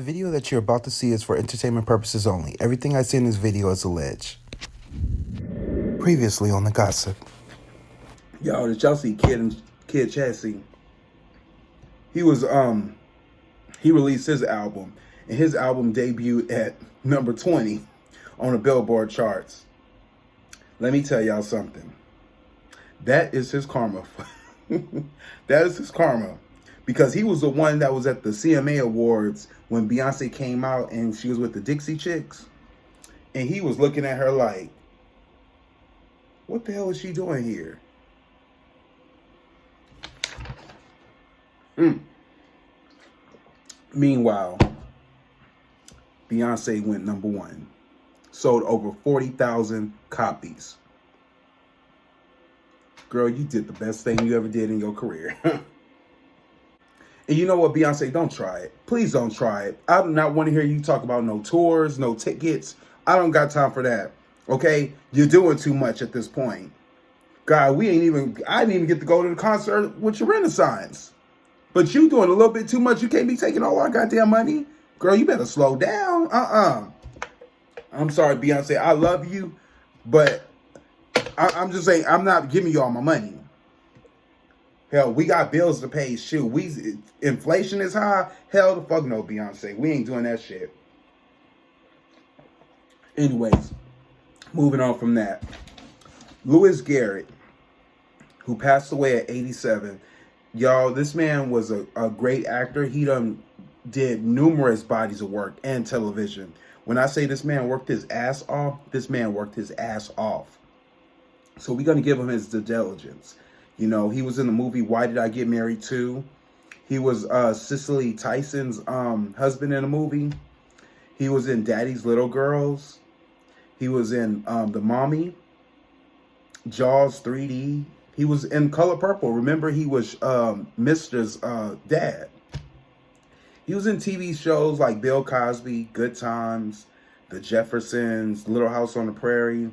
The video that you're about to see is for entertainment purposes only. Everything I say in this video is alleged. Previously on the Gossip. Yo, the Chelsea Kid Chassis. He released his album, and his album debuted at number 20 on the Billboard charts. Let me tell y'all something. That is his karma. That is his karma. Because he was the one that was at the CMA Awards when Beyonce came out and she was with the Dixie Chicks. And he was looking at her like, what the hell is she doing here? Meanwhile, Beyonce went number one. Sold over 40,000 copies. Girl, you did the best thing you ever did in your career. And you know what, Beyonce, don't try it. Please don't try it. I do not want to hear you talk about no tours, no tickets. I don't got time for that. Okay? You're doing too much at this point. God, I didn't even get to go to the concert with your Renaissance. But you doing a little bit too much. You can't be taking all our goddamn money. Girl, you better slow down. I'm sorry, Beyonce. I love you. But I'm just saying, I'm not giving you all my money. Hell, we got bills to pay. Shoot, inflation is high. Hell, the fuck no, Beyonce. We ain't doing that shit. Anyways, moving on from that. Lewis Garrett, who passed away at 87. Y'all, this man was a great actor. He did numerous bodies of work and television. When I say this man worked his ass off, this man worked his ass off. So we're going to give him his due diligence. You know, he was in the movie Why Did I Get Married To? He was Cicely Tyson's husband in the movie. He was in Daddy's Little Girls. He was in The Mommy, Jaws 3D. He was in Color Purple. Remember, he was Mr.'s dad. He was in TV shows like Bill Cosby, Good Times, The Jeffersons, Little House on the Prairie.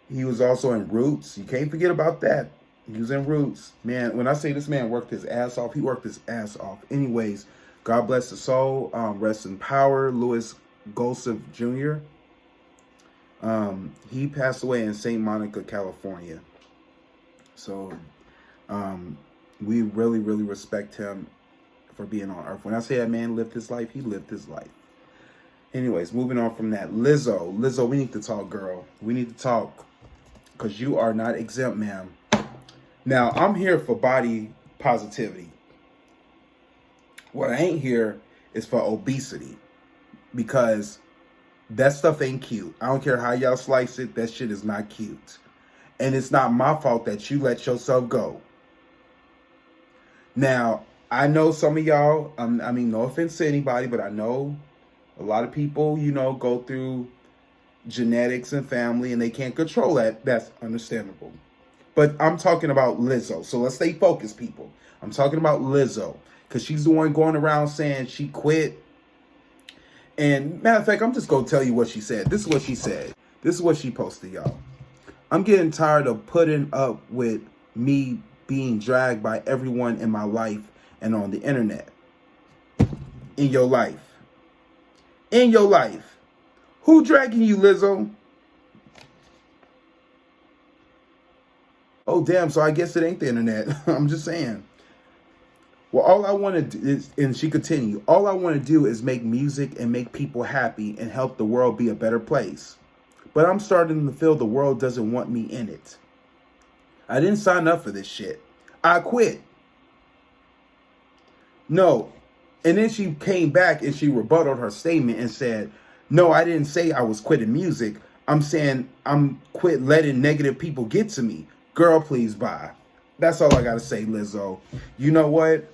He was also in Roots. You can't forget about that. He was in Roots. Man, when I say this man worked his ass off, he worked his ass off. Anyways, God bless his soul. Rest in power, Louis Gossip Jr. He passed away in St. Monica, California. So we really, really respect him for being on earth. When I say that man lived his life, he lived his life. Anyways, moving on from that. Lizzo, we need to talk, girl. We need to talk. Because you are not exempt, ma'am. Now, I'm here for body positivity. What I ain't here is for obesity. Because that stuff ain't cute. I don't care how y'all slice it. That shit is not cute. And it's not my fault that you let yourself go. Now, I know some of y'all, I mean, no offense to anybody, but I know a lot of people, you know, go through genetics and family and they can't control that. That's understandable. But I'm talking about Lizzo. So let's stay focused, people. I'm talking about Lizzo. Because she's the one going around saying she quit. And matter of fact, I'm just going to tell you what she said. This is what she said. This is what she posted, y'all. I'm getting tired of putting up with me being dragged by everyone in my life and on the internet. In your life. In your life. Who dragging you, Lizzo? Oh, damn, so I guess it ain't the internet. I'm just saying. Well, all I want to do is, and she continued, all I want to do is make music and make people happy and help the world be a better place. But I'm starting to feel the world doesn't want me in it. I didn't sign up for this shit. I quit. No. And then she came back and she rebutted her statement and said, no, I didn't say I was quitting music. I'm saying I'm quit letting negative people get to me. Girl, please bye. That's all I got to say, Lizzo. You know what?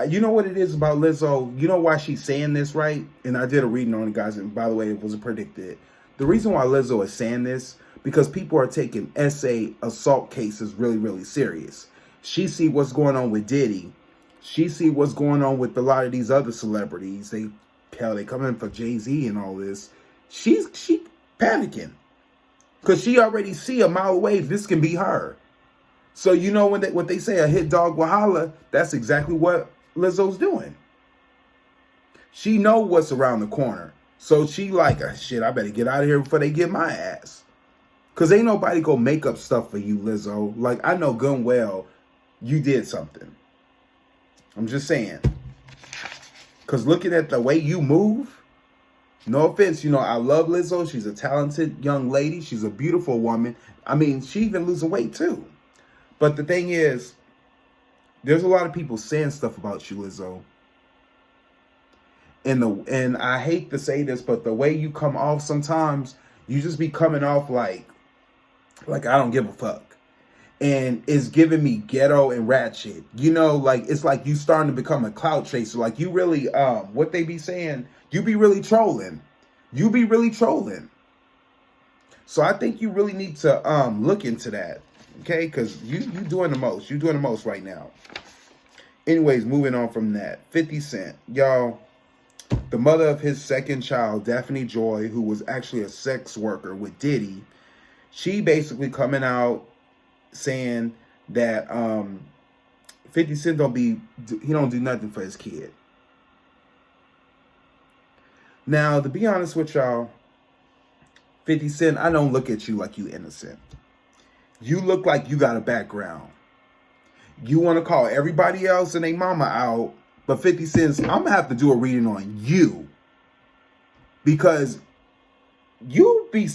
You know what it is about Lizzo? You know why she's saying this, right? And I did a reading on it, guys. And by the way, it was predicted. The reason why Lizzo is saying this, because people are taking SA assault cases really, really serious. She see what's going on with Diddy. She see what's going on with a lot of these other celebrities. They come in for Jay-Z and all this. She panicking. Because she already see a mile away this can be her. So you know what they say, a hit dog will holler, that's exactly what Lizzo's doing. She know what's around the corner. So she like, shit, I better get out of here before they get my ass. Because ain't nobody go make up stuff for you, Lizzo. Like, I know good and well you did something. I'm just saying. Because looking at the way you move, no offense, you know, I love Lizzo. She's a talented young lady. She's a beautiful woman. I mean, she even losing weight too. But the thing is, there's a lot of people saying stuff about you, Lizzo. And I hate to say this, but the way you come off sometimes, you just be coming off like I don't give a fuck. And it's giving me ghetto and ratchet. You know, like, it's like you starting to become a clout chaser. Like, you really, what they be saying, you be really trolling. You be really trolling. So I think you really need to look into that. Okay? Because you doing the most. You doing the most right now. Anyways, moving on from that. 50 Cent. Y'all, the mother of his second child, Daphne Joy, who was actually a sex worker with Diddy, she basically coming out saying that 50 Cent he don't do nothing for his kid. Now, to be honest with y'all, 50 Cent, I don't look at you like you innocent. You look like you got a background. You want to call everybody else and their mama out, but 50 Cent, I'm gonna have to do a reading on you. Because you be,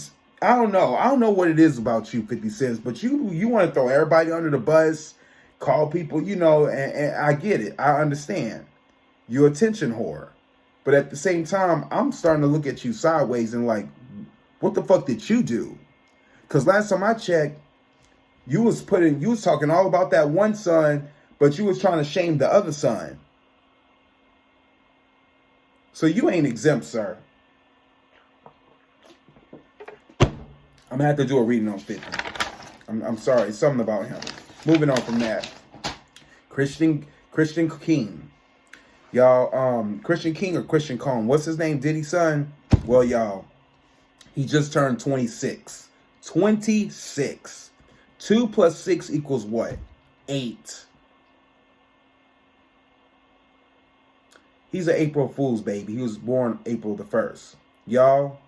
I don't know what it is about you, 50 Cent, but you want to throw everybody under the bus, call people, you know, and I get it. I understand. You're attention whore. But at the same time, I'm starting to look at you sideways and like, what the fuck did you do? Because last time I checked, you was talking all about that one son, but you was trying to shame the other son. So you ain't exempt, sir. I'm gonna have to do a reading on 50. I'm sorry, it's something about him. Moving on from that. Christian King. Y'all, Christian King or Christian Cone. What's his name? Diddy's son? Well, y'all, he just turned 26. 26. 2 plus 6 equals what? 8. He's an April Fool's baby. He was born April the 1st. Y'all,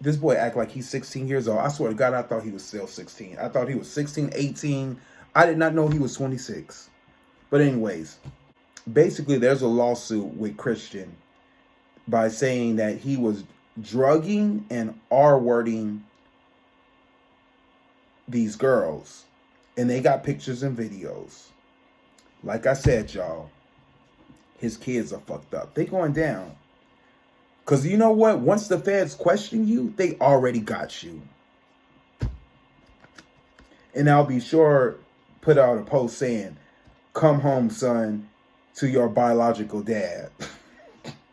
this boy act like he's 16 years old. I swear to God, I thought he was still 16. I thought he was 16, 18. I did not know he was 26. But anyways, basically there's a lawsuit with Christian by saying that he was drugging and R-wording these girls. And they got pictures and videos. Like I said, y'all, his kids are fucked up. They going down. Because you know what? Once the feds question you, they already got you. And I'll be sure put out a post saying, come home, son, to your biological dad.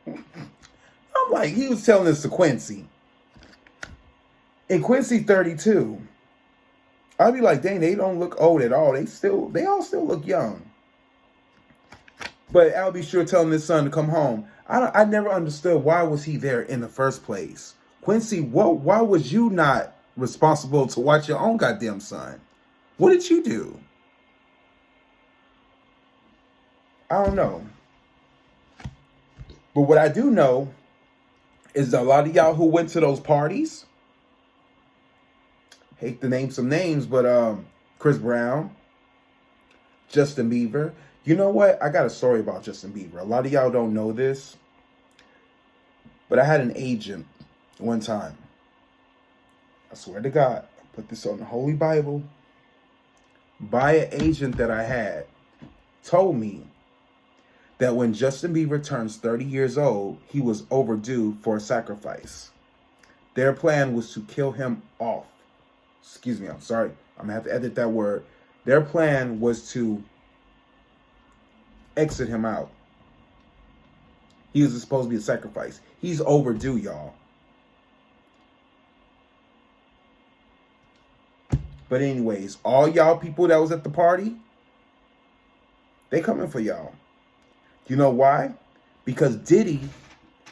I'm like, he was telling this to Quincy. And Quincy 32. I'd be like, dang, they don't look old at all. They all still look young. But I'll be sure telling his son to come home. I never understood why was he there in the first place. Quincy, why was you not responsible to watch your own goddamn son? What did you do? I don't know. But what I do know is that a lot of y'all who went to those parties, hate to name some names, but Chris Brown, Justin Bieber. You know what? I got a story about Justin Bieber. A lot of y'all don't know this, but I had an agent one time. I swear to God, I put this on the Holy Bible. By an agent that I had told me that when Justin Bieber turns 30 years old, he was overdue for a sacrifice. Their plan was to kill him off. Excuse me, I'm sorry. I'm going to have to edit that word. Their plan was to exit him out. He was supposed to be a sacrifice. He's overdue, y'all. But anyways, all y'all people that was at the party, they coming for y'all. You know why? Because Diddy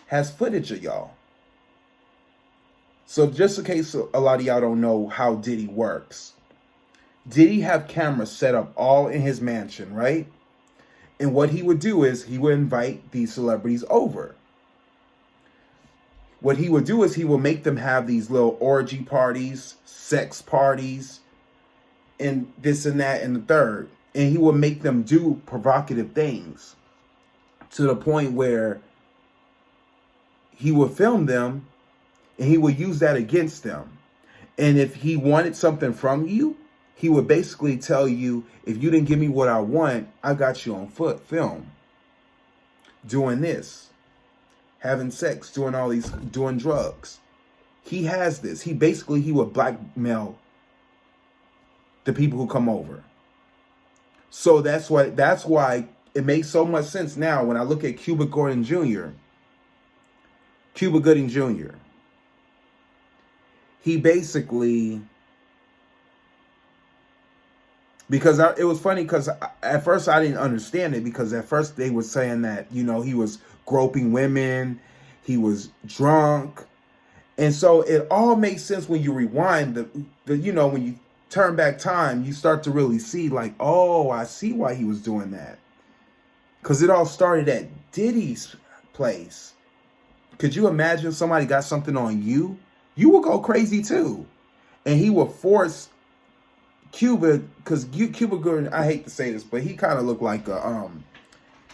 has footage of y'all. So just in case a lot of y'all don't know how Diddy works, Diddy have cameras set up all in his mansion, right? And what he would do is he would invite these celebrities over. What he would do is he would make them have these little orgy parties, sex parties, and this and that and the third. And he would make them do provocative things to the point where he would film them and he would use that against them. And if he wanted something from you, he would basically tell you, if you didn't give me what I want, I got you on film. Doing this, having sex, doing all these, doing drugs. He has this. He would blackmail the people who come over. So that's why it makes so much sense now when I look at Cuba Gooding Jr. He basically, because it was funny because at first I didn't understand it, because at first they were saying that, you know, he was groping women, he was drunk. And so it all makes sense when you rewind the you know, when you turn back time, you start to really see like, oh, I see why he was doing that. Because it all started at Diddy's place. Could you imagine somebody got something on you? You would go crazy too. And he would force Cuba, because Cuba Gooding, I hate to say this, but he kind of looked like a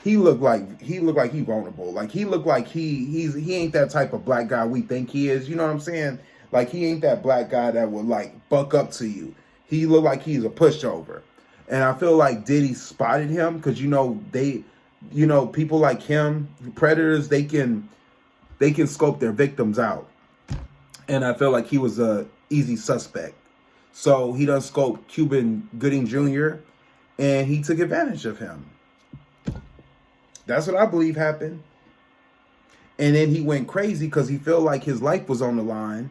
he looked like he vulnerable. Like he looked like he ain't that type of black guy we think he is. You know what I'm saying? Like he ain't that black guy that would like buck up to you. He looked like he's a pushover. And I feel like Diddy spotted him because, you know, people like him, predators, they can scope their victims out. And I feel like he was a easy suspect. So he done scoped Cuba Gooding Jr. and he took advantage of him. That's what I believe happened. And then he went crazy because he felt like his life was on the line.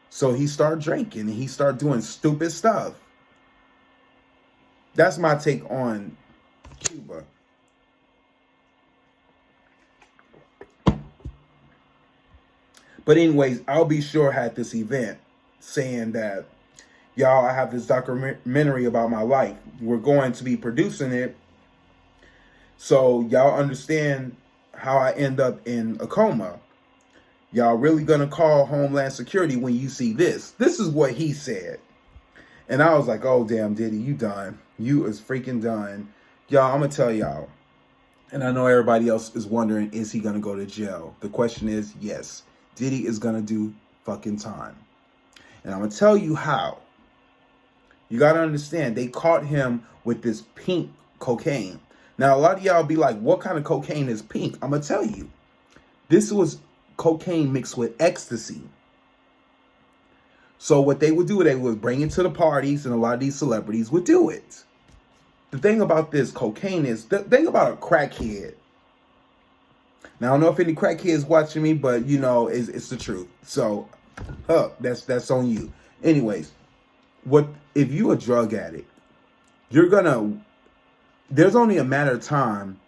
So he started drinking and he started doing stupid stuff. That's my take on Cuba. But anyways, I'll be sure at this event saying that, y'all, I have this documentary about my life. We're going to be producing it. So y'all understand how I end up in a coma. Y'all really gonna call Homeland Security when you see this. This is what he said. And I was like, oh, damn, Diddy, you done. You is freaking done. Y'all, I'm gonna tell y'all. And I know everybody else is wondering, is he gonna go to jail? The question is, yes. Diddy is gonna do fucking time. And I'm gonna tell you how. You gotta understand, they caught him with this pink cocaine. Now, a lot of y'all be like, what kind of cocaine is pink? I'm gonna tell you. This was cocaine mixed with ecstasy. So what they would do, they would bring it to the parties, and a lot of these celebrities would do it. The thing about this cocaine is, the thing about a crackhead. Now, I don't know if any crackheads watching me, but, you know, it's the truth. So, that's on you. Anyways, if you a drug addict, there's only a matter of time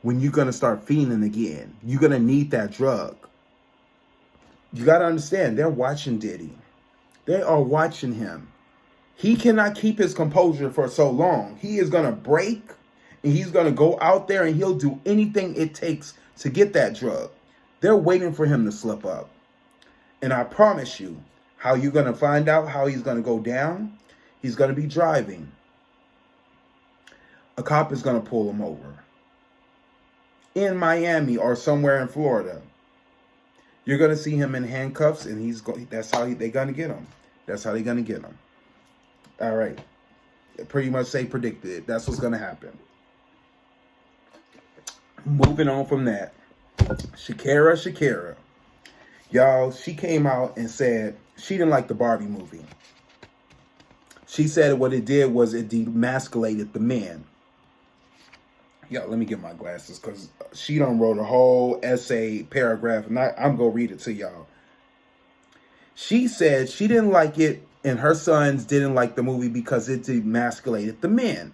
when you're going to start feeling again. You're going to need that drug. You got to understand, they're watching Diddy. They are watching him. He cannot keep his composure for so long. He is going to break, and he's going to go out there, and he'll do anything it takes to get that drug. They're waiting for him to slip up. And I promise you, how you're going to find out how he's going to go down? He's going to be driving. A cop is going to pull him over. In Miami or somewhere in Florida. You're going to see him in handcuffs, and that's how they're going to get him. That's how they're going to get him. All right. Pretty much say predicted it. That's what's going to happen. Moving on from that. Shakira. Y'all, she came out and said she didn't like the Barbie movie. She said what it did was it demasculated the men. Yo, let me get my glasses because she done wrote a whole essay paragraph, and I'm going to read it to y'all. She said she didn't like it, and her sons didn't like the movie because it demasculated the men.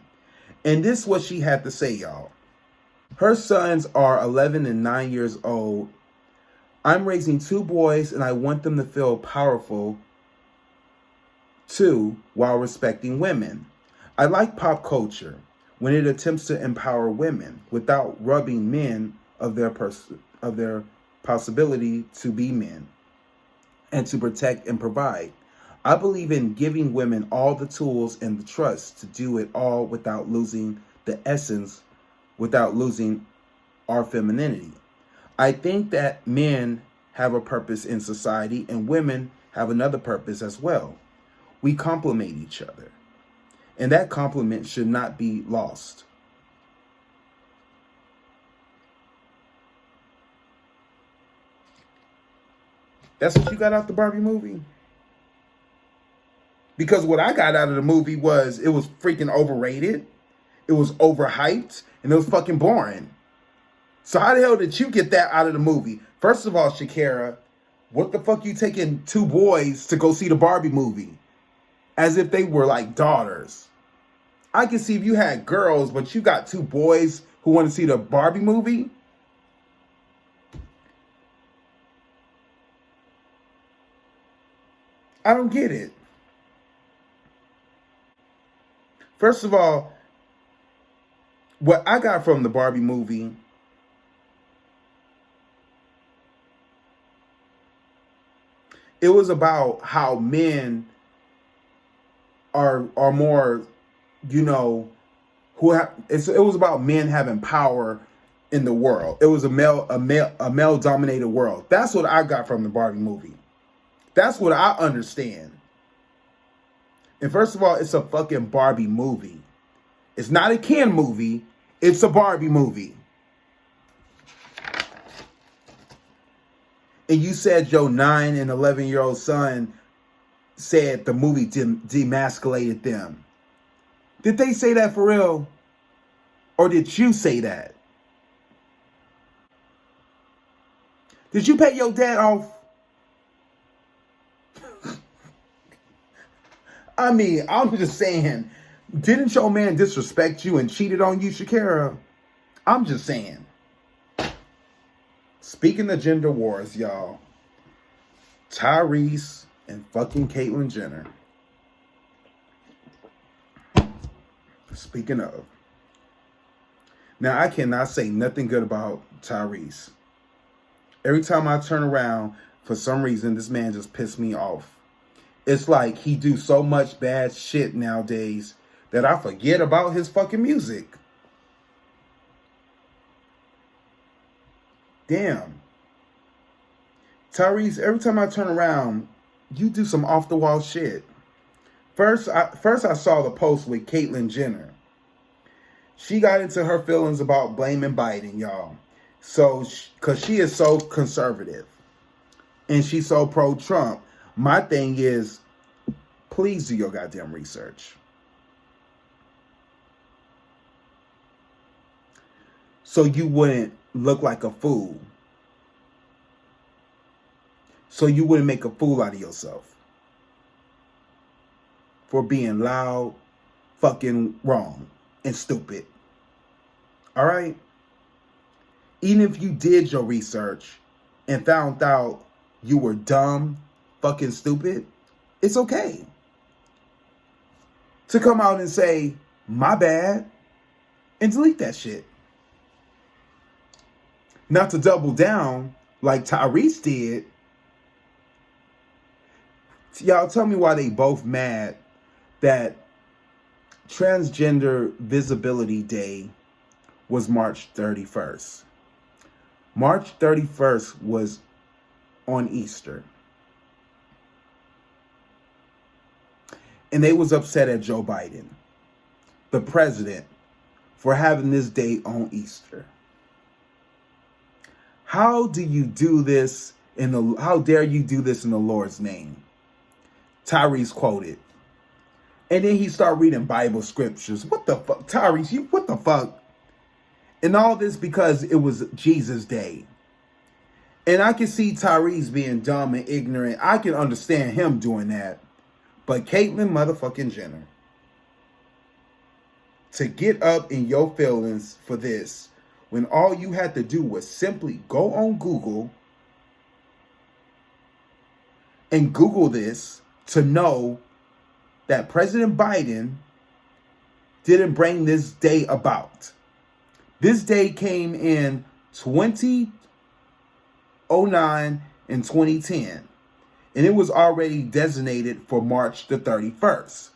And this is what she had to say, y'all. Her sons are 11 and 9 years old. I'm raising 2 boys, and I want them to feel powerful, too, while respecting women. I like pop culture. when it attempts to empower women without robbing men of their possibility to be men and to protect and provide. I believe in giving women all the tools and the trust to do it all without losing the essence, without losing our femininity. I think that men have a purpose in society and women have another purpose as well. We complement each other, and that complement should not be lost. That's what you got out the Barbie movie? Because what I got out of the movie was it was freaking overrated, it was overhyped, and it was fucking boring. So how the hell did you get that out of the movie? First of all, Shakira, what the fuck you taking two boys to go see the Barbie movie? As if they were like daughters. I can see if you had girls, but you got two boys who want to see the Barbie movie. I don't get it. First of all, what I got from the Barbie movie, it was about how men are more, you know, it was about men having power in the world. It was a male dominated world. That's what I got from the Barbie movie. That's what I understand. And first of all, it's a fucking Barbie movie. It's not a Ken movie. It's a Barbie movie. And you said your 9 and 11-year-old son said the movie demasculated them. Did they say that for real? Or did you say that? Did you pay your dad off? I mean, I'm just saying, didn't your man disrespect you and cheated on you, Shakira? I'm just saying. Speaking of gender wars, y'all, Tyrese and fucking Caitlyn Jenner. Speaking of. Now, I cannot say nothing good about Tyrese. Every time I turn around, for some reason, this man just pissed me off. It's like he do so much bad shit nowadays that I forget about his fucking music. Damn. Tyrese, every time I turn around, you do some off the wall shit. First I saw the post with Caitlyn Jenner. She got into her feelings about blaming Biden, y'all. So, because she is so conservative and she's so pro-Trump. My thing is, please do your goddamn research. So you wouldn't look like a fool. So you wouldn't make a fool out of yourself. For being loud, fucking wrong, and stupid. Alright? Even if you did your research and found out you were dumb, fucking stupid, it's okay to come out and say, my bad, and delete that shit. Not to double down like Tyrese did. Y'all tell me why they both mad that Transgender Visibility Day was March 31st. March 31st was on Easter. And they was upset at Joe Biden, the president, for having this day on Easter. How do you do this how dare you do this in the Lord's name? Tyrese quoted. And then he started reading Bible scriptures. What the fuck? Tyrese, what the fuck? And all this because it was Jesus' day. And I can see Tyrese being dumb and ignorant. I can understand him doing that. But Caitlyn motherfucking Jenner, to get up in your feelings for this, when all you had to do was simply go on Google and Google this to know that President Biden didn't bring this day about. This day came in 2009 and 2010. And it was already designated for March the 31st.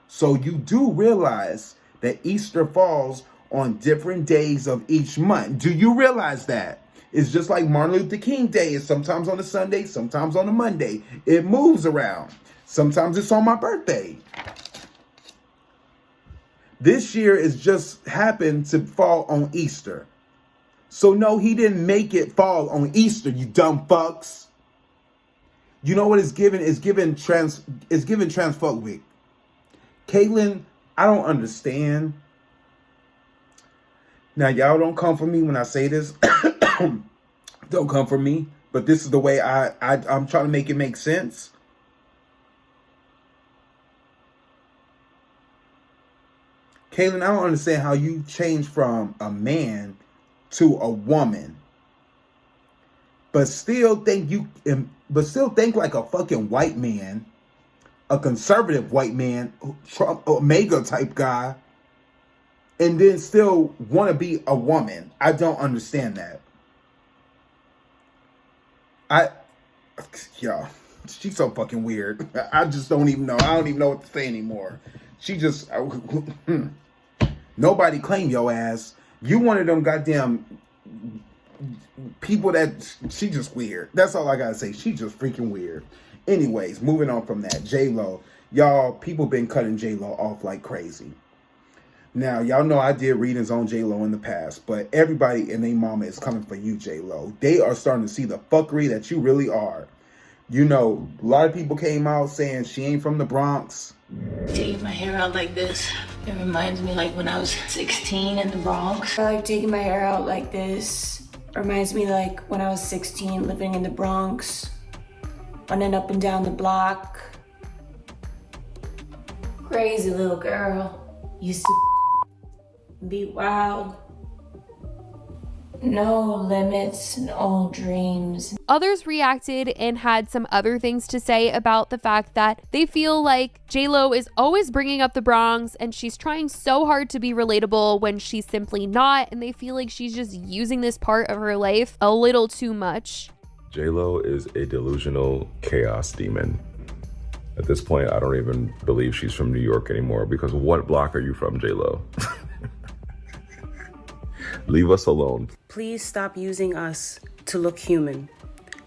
So you do realize that Easter falls on different days of each month. Do you realize that? It's just like Martin Luther King Day is sometimes on a Sunday, sometimes on a Monday. It moves around. Sometimes it's on my birthday. This year is just happened to fall on Easter. So no, he didn't make it fall on Easter, you dumb fucks. You know what it's given? It's given transphobic. Caitlyn, I don't understand. Now, y'all don't come for me when I say this. Don't come for me. But this is the way I'm trying to make it make sense. Caitlyn, I don't understand how you change from a man to a woman. But still think like a fucking white man, a conservative white man, Trump, Omega type guy, and then still want to be a woman. I don't understand that. Y'all, she's so fucking weird. I just don't even know. I don't even know what to say anymore. She just, nobody claim your ass. You one of them goddamn people that she just weird. That's all I gotta say. She just freaking weird. Anyways, moving on from that, J-Lo. Y'all, people been cutting J-Lo off like crazy. Now, y'all know I did readings on J-Lo in the past, but everybody and their mama is coming for you, J-Lo. They are starting to see the fuckery that you really are. You know, a lot of people came out saying she ain't from the Bronx. Taking my hair out like this, it reminds me like when I was 16 in the Bronx. I like taking my hair out like this. Reminds me like when I was 16 living in the Bronx, running up and down the block. Crazy little girl. Used to be wild. No limits, no dreams. Others reacted and had some other things to say about the fact that they feel like J-Lo is always bringing up the Bronx and she's trying so hard to be relatable when she's simply not, and they feel like she's just using this part of her life a little too much. J-Lo is a delusional chaos demon. At this point, I don't even believe she's from New York anymore, because what block are you from, J-Lo? Leave us alone. Please stop using us to look human.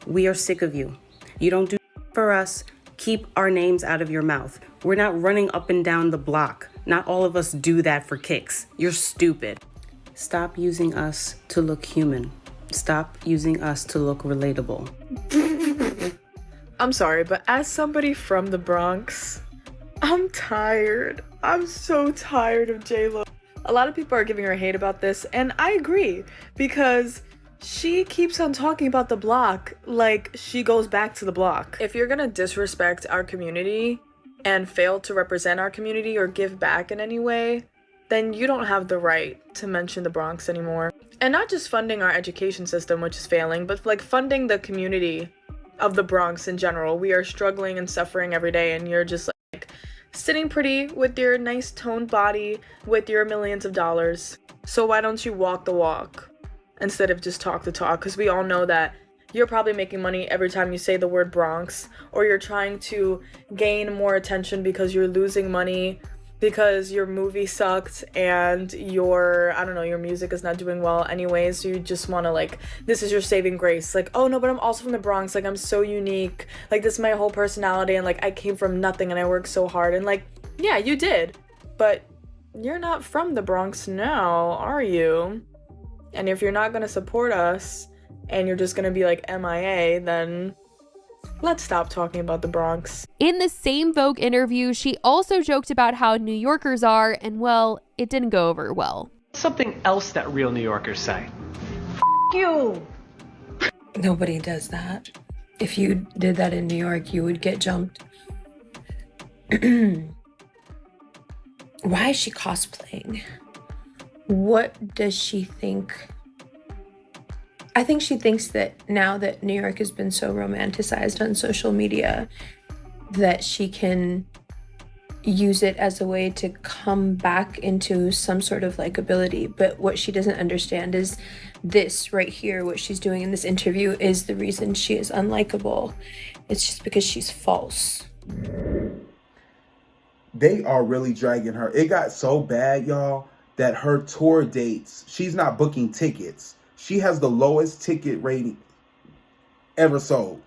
We are sick of you. You don't do for us. Keep our names out of your mouth. We're not running up and down the block. Not all of us do that for kicks. You're stupid. Stop using us to look human. Stop using us to look relatable. I'm sorry, but as somebody from the Bronx, I'm tired. I'm so tired of J-Lo. A lot of people are giving her hate about this, and I agree, because she keeps on talking about the block like she goes back to the block. If you're gonna disrespect our community and fail to represent our community or give back in any way, then you don't have the right to mention the Bronx anymore. And not just funding our education system, which is failing, but like funding the community of the Bronx in general. We are struggling and suffering every day, and you're just like sitting pretty with your nice toned body with your millions of dollars. So why don't you walk the walk instead of just talk the talk? Because we all know that you're probably making money every time you say the word Bronx, or you're trying to gain more attention because you're losing money because your movie sucked and your music is not doing well anyways, so you just want to, like, this is your saving grace, like, oh no, but I'm also from the Bronx, like, I'm so unique, like, this is my whole personality, and like, I came from nothing and I worked so hard. And like, yeah, you did, but you're not from the Bronx now, are you? And if you're not gonna support us and you're just gonna be like MIA, then let's stop talking about the Bronx. In the same Vogue interview, she also joked about how New Yorkers are, and well, it didn't go over well. Something else that real New Yorkers say. F you! Nobody does that. If you did that in New York, you would get jumped. Why is she cosplaying? What does she think? I think she thinks that now that New York has been so romanticized on social media, that she can use it as a way to come back into some sort of likability. But what she doesn't understand is this right here, what she's doing in this interview, is the reason she is unlikable. It's just because she's false. They are really dragging her. It got so bad, y'all, that her tour dates, she's not booking tickets. She has the lowest ticket rating ever sold.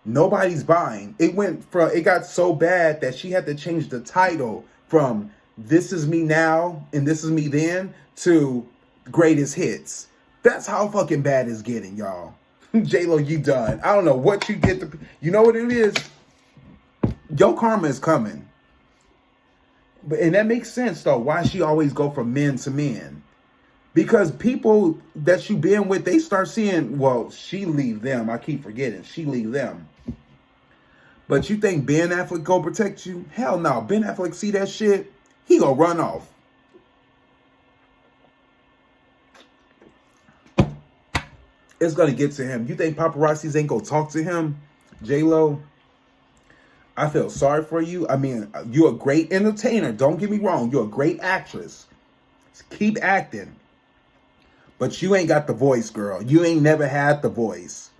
Nobody's buying. It got so bad that she had to change the title from This Is Me Now and This Is Me Then to Greatest Hits. That's how fucking bad it's getting, y'all. J-Lo, you done. I don't know what you get to... You know what it is? Your karma is coming. And that makes sense, though. Why she always go from men to men. Because people that you been with, they start seeing... Well, she leave them. I keep forgetting. She leave them. But you think Ben Affleck go protect you? Hell no. Ben Affleck see that shit, he gonna run off. It's gonna get to him. You think paparazzis ain't gonna talk to him? J-Lo, I feel sorry for you. I mean, you're a great entertainer. Don't get me wrong. You're a great actress. Keep acting. But you ain't got the voice, girl. You ain't never had the voice.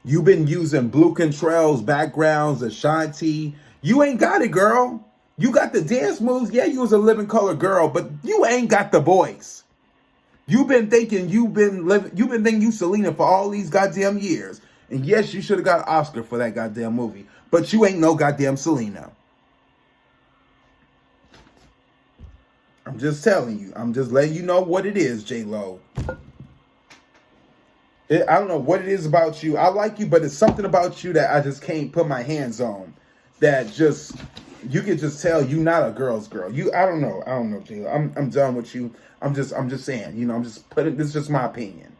You've been using Blue Contrails, backgrounds, Ashanti. You ain't got it, girl. You got the dance moves. Yeah, you was a living color girl, but you ain't got the voice. You've been thinking you've been thinking you Selena for all these goddamn years. And yes, you should have got an Oscar for that goddamn movie. But you ain't no goddamn Selena. I'm just telling you. I'm just letting you know what it is, J-Lo. I don't know what it is about you. I like you, but it's something about you that I just can't put my hands on. That just, you can just tell you not a girl's girl. I don't know, J-Lo. I'm done with you. I'm just saying, I'm just putting, this is just my opinion.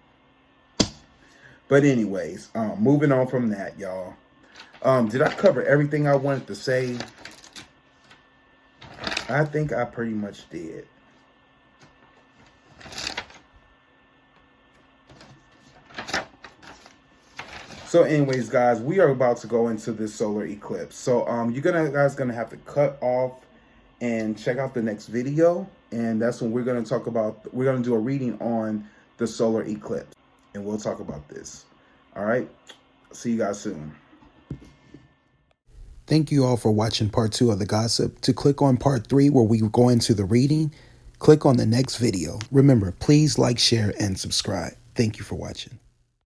But anyways, moving on from that, y'all. Did I cover everything I wanted to say? I think I pretty much did. So anyways, guys, we are about to go into this solar eclipse. So you're guys gonna have to cut off and check out the next video. And that's when we're gonna do a reading on the solar eclipse. And we'll talk about this. All right. See you guys soon. Thank you all for watching part 2 of the gossip. To click on part 3 where we go into the reading, click on the next video. Remember, please like, share, and subscribe. Thank you for watching.